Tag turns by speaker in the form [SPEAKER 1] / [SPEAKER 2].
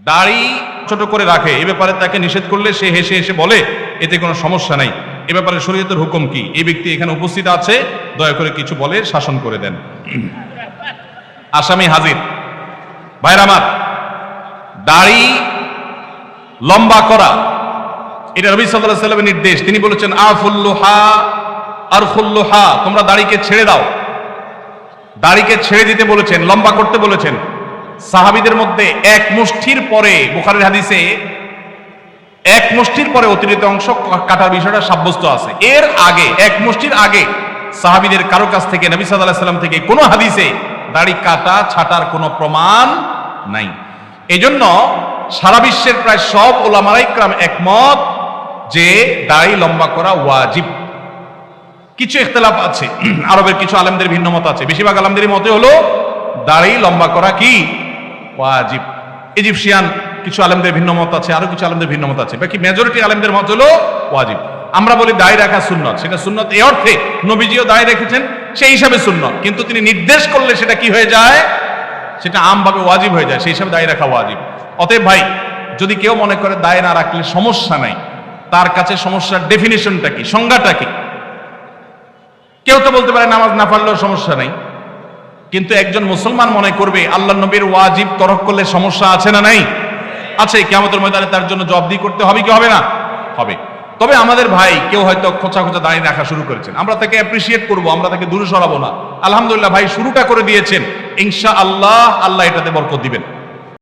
[SPEAKER 1] দাড়ি ছোট করে রাখে, এ ব্যাপারে তাকে নিষেধ করলে সে হেসে হেসে বলে এতে কোনো সমস্যা নাই, এ ব্যাপারে শরীয়তের হুকুম কি? এই ব্যক্তি এখানে উপস্থিত আছে, দয়া করে কিছু বলে শাসন করে দেন। আসামি হাজির। ভাইরা আমার, দাড়ি লম্বা করা এটা নবী সাল্লাল্লাহু আলাইহি ওয়াসাল্লামের নির্দেশ। তিনি বলেছেন আফুল্লুহা আরখুল্লুহা, তোমরা দাড়িকে ছেড়ে দাও। দাড়িকে ছেড়ে দিতে বলেছেন, লম্বা করতে বলেছেন। সাহাবীদের মধ্যে এক মুষ্টির পরে, বুখারীর হাদিসে এক মুষ্টির পরে অতিরিক্ত অংশ কাটার বিষয়টা সাব্যস্ত আছে। এর আগে এক মুষ্টির আগে সাহাবীদের কারো কাছ থেকে, নবী সাল্লাল্লাহু আলাইহি ওয়াসাল্লাম থেকে কোনো হাদিসে দাড়ি কাটা ছাটার কোনো প্রমাণ নাই। এজন্য সারা বিশ্বের প্রায় সব উলামায়ে ইকরাম একমত যে দাড়ি লম্বা করা ওয়াজিব। কিছু ইখতিলাফ আছে, আরবের কিছু আলেমদের ভিন্ন মত আছে। বেশিরভাগ আলেমদের মতে হলো দাড়ি লম্বা করা কি ওয়াজিব। ইজিপশিয়ান কিছু আলেমদের ভিন্ন মত আছে, আরো কিছু আলেমদের ভিন্ন মত আছে, বাকি মেজরিটি আলেমদের মত হলো ওয়াজিব। আমরা বলি দাড়ি রাখা সুন্নত, সেটা সুন্নত এই অর্থে নবীজিও দাড়ি রেখেছেন, সেই হিসাবে সুন্নত, কিন্তু তিনি নির্দেশ করলে সেটা কি হয়ে যায়, সেটা আমভাবে ওয়াজিব হয়ে যায়, সেই হিসাবে দাড়ি রাখা ওয়াজিব। অতএব ভাই, যদি কেউ মনে করে দাড়ি না রাখলে সমস্যা নাই, তার কাছে সমস্যার ডেফিনিশনটা কি, সংজ্ঞাটা কি? কেউ তো বলতে পারে নামাজ না পড়লেও সমস্যা নাই, কিন্তু একজন মুসলমান মনে করবে আল্লাহ নবীর ওয়াজিব তরক করলে সমস্যা আছে না নাই? আছে। কিয়ামতের ময়দানে তার জন্য জবাবদিহি করতে হবে কি হবে না? হবে। তবে আমাদের ভাই কেউ হয়তো খোঁচা খোঁচা দাঁড়িয়ে রাখা শুরু করেছেন, আমরা তাকে অ্যাপ্রিসিয়েট করবো, আমরা তাকে দূরে সরাবো না। আলহামদুলিল্লাহ ভাই শুরুটা করে দিয়েছেন, ইনশাআল্লাহ আল্লাহ এটাতে বরকত দিবেন।